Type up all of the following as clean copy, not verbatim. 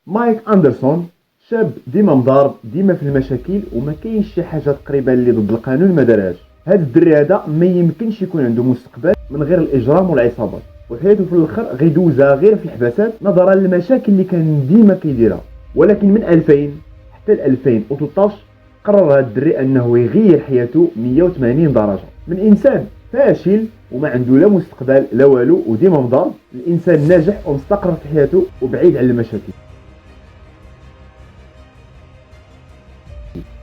مايك أندرسون شاب ديما مضارب، ديما في المشاكل، وما كاينش شي حاجه تقريبا اللي ضد القانون ما دارهاش. هذا الدري هذا ما يمكنش يكون عنده مستقبل من غير الاجرام والعصابات، وحياته في الاخر غيدوزها غير في الحباسات نظرا للمشاكل اللي كان ديما كيديرها. ولكن من 2000 حتى ل 2013 قرر هذا الدري انه يغير حياته 180 درجه، من انسان فاشل وما عنده لا مستقبل لا والو وديما مضارب، الانسان ناجح ومستقر في حياته وبعيد عن المشاكل.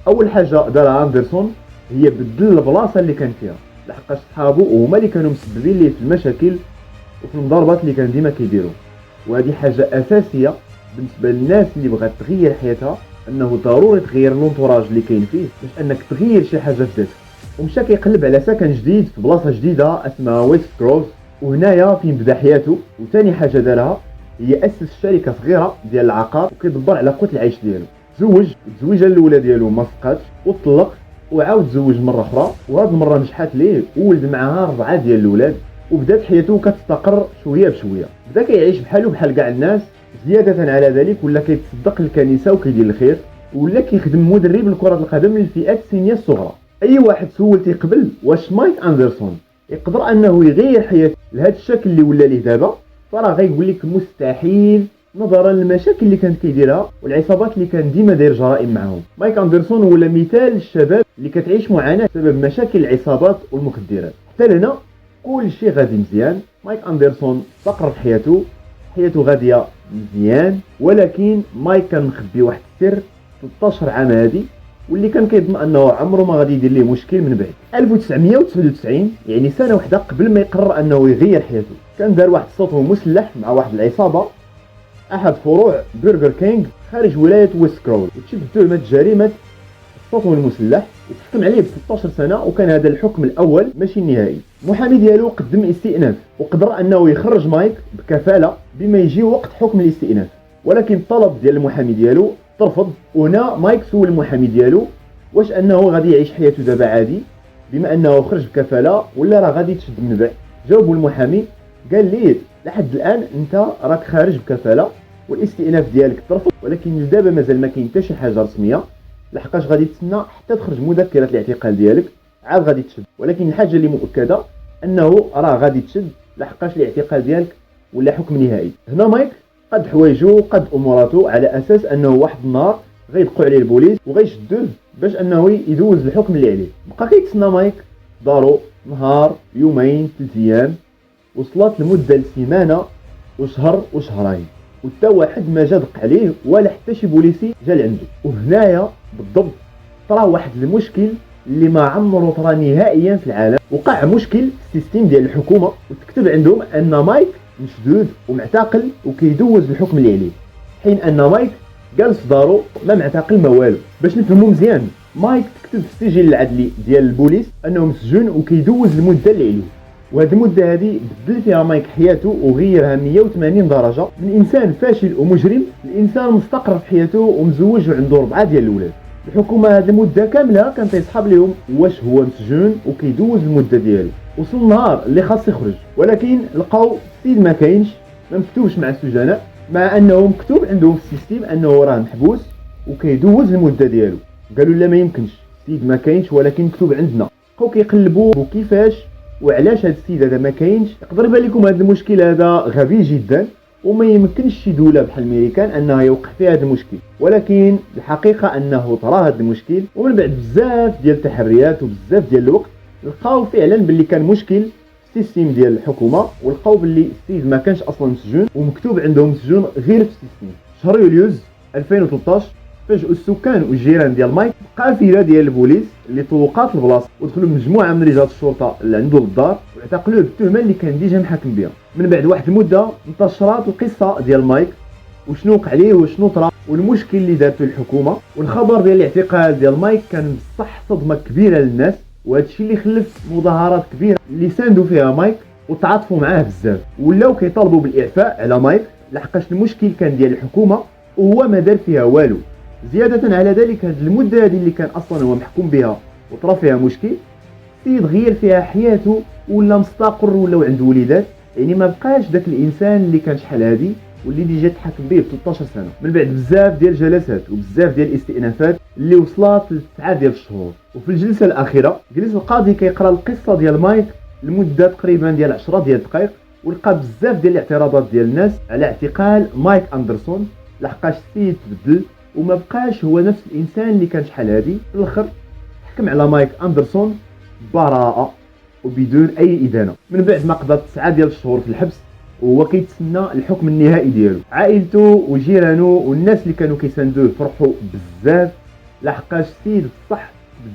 اول حاجه دارها اندرسون هي بدل البلاصه اللي كان فيها، لحقاش صحابو هما اللي كانوا مسببين ليه في المشاكل وفي المضاربات اللي كان ديما كيديروا. وهذه حاجه اساسيه بالنسبه للناس اللي بغات تغير حياتها، انه ضروري تغير لونطوراج اللي كاين فيه باش انك تغير شي حاجه في ذاتك. ومشى كيقلب على سكن جديد في بلاصه جديده اسمها ويست كروز، وهنايا فين بدا حياته. وثاني حاجه دارها هي اسس شركه صغيره ديال العقار وكيدبر على قوت العيش ديالو. تزوج، التزويجه الاولى ديالو ما سقاتش وطلق، وعاود تزوج مره اخرى، وهاد المره نجحات ليه وولد معاها 4 ديال الاولاد، وبدات حياته كتستقر شويه بشويه. بدا كيعيش بحالو بحال كاع الناس. زياده على ذلك ولا كيتصدق للكنيسه وكيدير الخير، ولا كيخدم مدرب لكره القدم للفئات السنيه الصغرى. اي واحد سولتي قبل واش مايك اندرسون يقدر انه يغير حياته لهذا الشكل اللي ولا ليه دابا، فراه غيقول لك مستحيل نظرا للمشاكل اللي كان كيديرها والعصابات اللي كان ديما داير جرائم معاهم. مايك اندرسون ولا مثال للشباب اللي كتعيش معاناه بسبب مشاكل العصابات والمخدرات. حتى لهنا كل شيء غادي مزيان، مايك اندرسون استقر في حياته، حياته غاديه مزيان. ولكن مايك كان مخبي واحد السر 13 عام هادي، واللي كان كيظن انه عمره ما غادي يدير ليه مشكل من بعد. 1999 يعني سنه واحده قبل ما يقرر انه يغير حياته، كان دار واحد السطو مسلح مع واحد العصابه احد فروع برجر كينج خارج ولايه ويست كرول، وتشد تهمه جريمه السطو المسلح وتحكم عليه ب 16 سنه. وكان هذا الحكم الاول ماشي النهائي. المحامي ديالو قدم استئناف وقدر انه يخرج مايك بكفاله بما يجي وقت حكم الاستئناف، ولكن الطلب ديال المحامي ديالو ترفض. وهنا مايك سول المحامي ديالو واش انه غادي يعيش حياته دابا عادي بما انه خرج بكفاله ولا راه غادي تشد من بعد. جاوبوا المحامي قال ليه لحد الان انت راك خارج بكفاله والاستئناف ديالك ترفض، ولكن دابا مازال ما كاين حتى شي حاجه رسميه، لحقاش غادي تسنى حتى تخرج مذكره الاعتقال ديالك عاد غادي تشد. ولكن الحاجه اللي مؤكده انه راه غادي تشد لحقاش الاعتقال ديالك ولا حكم نهائي. هنا مايك قد حوايجو قد اموراته على اساس انه واحد النهار غيدقوا عليه البوليس وغيشدوه باش انه يدوز الحكم اللي عليه. بقى كيتسنى مايك دارو نهار، يومين، 3 ايام، وصلت المده لسيمانه وشهر وشهرين، وتا واحد ما جا دق عليه ولا حتى شي بوليسي جا لعنده. وهنايا بالضبط طرا واحد المشكل اللي ما عمره طرا نهائيا في العالم. وقع مشكل في السيستم ديال الحكومه وتكتب عندهم ان مايك مشدود ومعتقل وكيدوز الحكم اللي عليه، حين ان مايك جالس في دارو ما معتقل ما والو. باش نفهموا مزيان، مايك تكتب في السجل العدلي ديال البوليس انه مسجون وكيدوز المده اللي عليه. وهذه المده هذه بدل فيها مايك حياته وغيرها 180 درجه، من انسان فاشل ومجرم لانسان مستقر في حياته ومزوج وعنده 4 ديال الاولاد. الحكومه هذه المده كامله كانت تيصحاب لهم واش هو مسجون وكيدوز المده ديالو. وصل النهار اللي خاص يخرج، ولكن لقاو السيد ما كاينش، ما مكتوبش مع السجناء، مع انه مكتوب عندهم في السيستم انه راه محبوس وكيدوز المده ديالو. قالوا لا ما يمكنش، السيد ما كاينش ولكن مكتوب عندنا. بقاو كيقلبوا وكيفاش وعلاش هذا السيد هذا ما كاينش. يقدر يبان لكم هذا المشكل هذا غبي جدا وما يمكنش شي دوله بحال الميريكان انها يوقع فيها هذا المشكل، ولكن الحقيقه انه طرا هذا المشكل. ومن بعد بزاف ديال التحريات وبزاف ديال الوقت لقاو فعلا باللي كان مشكل في السيستم ديال الحكومه، ولقاو باللي السيد ما كانش اصلا مسجون ومكتوب عندهم مسجون غير في السيستم. شهر يوليوز 2013 فاجئوا السكان والجيران ديال مايك قافله ديال البوليس اللي طوقات البلاصه ودخلوا مجموعه من رجال الشرطه اللي عنده للدار واعتقلوه بالتهمه اللي كان ديجا محاكم بها. من بعد واحد المده انتشرت القصه ديال مايك وشنو وقع عليه وشنو طرا والمشكل اللي دارته الحكومه. والخبر ديال الاعتقال ديال مايك كان بصح صدمه كبيره للناس، وهذا الشيء اللي خلف مظاهرات كبيره اللي ساندوا فيها مايك وتعاطفوا معاه بزاف، ولاو كيطالبوا بالاعفاء على مايك لحقاش المشكل كان ديال الحكومه وهو ما دار فيها والو. زياده على ذلك هذه المده هذه اللي كان اصلا هو محكوم بها وطرا فيها مشكل، السيد غير فيها حياته ولا مستقر ولا عنده وليدات، يعني ما بقاش داك الانسان اللي كان شحال هادي واللي ديجا تحكم به ب 13 سنه، من بعد بزاف ديال الجلسات وبزاف ديال الاستئنافات اللي وصلت ل9 ديال الشهور. وفي الجلسه الاخيره جلس القاضي كيقرا القصه ديال مايك لمده تقريبا ديال 10 ديال الدقائق، ولقى بزاف ديال الاعتراضات ديال الناس على اعتقال مايك اندرسون لحقاش السيد تبدل وما بقاش هو نفس الانسان اللي كان شحال هادي. في الاخر حكم على مايك اندرسون براءه وبدون اي ادانه. من بعد ما قضى 9 ديال الشهور في الحبس وهو كيتسنى الحكم النهائي ديالو. عائلته وجيرانه والناس اللي كانوا كيساندوه فرحوا بزاف لحقاش السيد بصح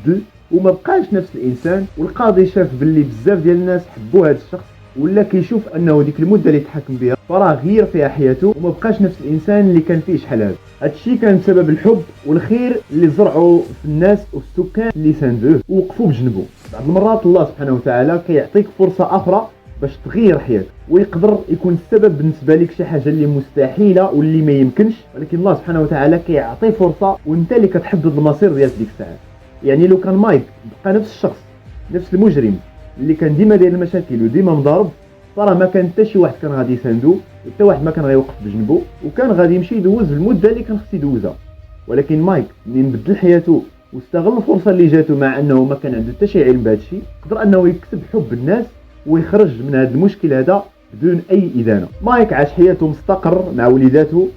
بدل وما بقاش نفس الانسان. والقاضي شاف باللي بزاف ديال الناس حبوا هذا الشخص، ولا كيشوف انه ديك المده اللي تحكم بها فراه غير فيها حياته وما بقاش نفس الانسان اللي كان فيه شحال هذا. هادشي كان بسبب الحب والخير اللي زرعوا في الناس والسكان اللي ساندوه ووقفوا بجنبه. بعض المرات الله سبحانه وتعالى كيعطيك فرصه اخرى باش تغير حياتك، ويقدر يكون السبب بالنسبه لك شي حاجه اللي مستحيله واللي ما يمكنش، ولكن الله سبحانه وتعالى كيعطي فرصه وانت اللي كتحدد المصير ديال ديك الساعه. يعني لو كان مايك بقى نفس الشخص نفس المجرم اللي كان ديما داير المشاكل وديما مضارب، فراه ما كان حتى شي واحد كان غادي يساندو، حتى واحد ما كان غيوقف بجنبو، وكان غادي يمشي يدوز المده اللي كان خصو يدوزها. ولكن مايك منين بدل حياته واستغل الفرصه اللي جاتو مع انه ما كان عنده حتى شي علم بهذا الشيء، قدر انه يكسب حب الناس ويخرج من هذا المشكل هذا بدون اي ادانه. مايك عاش حياته مستقر مع وليداته،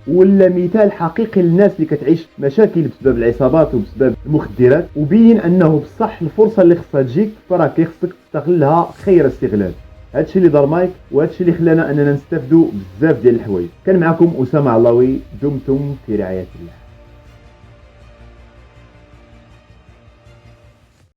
ولا مثال حقيقي للناس اللي كتعيش مشاكل بسبب العصابات وبسبب المخدرات، وبين انه بصح الفرصه اللي خصها تجيك فراه كيخصك تستغلها خير استغلال. هادشي اللي دار مايك وهادشي اللي خلانا اننا نستافدوا بزاف ديال الحوايج. كان معكم اسامه علاوي، دمتم في رعايه الله.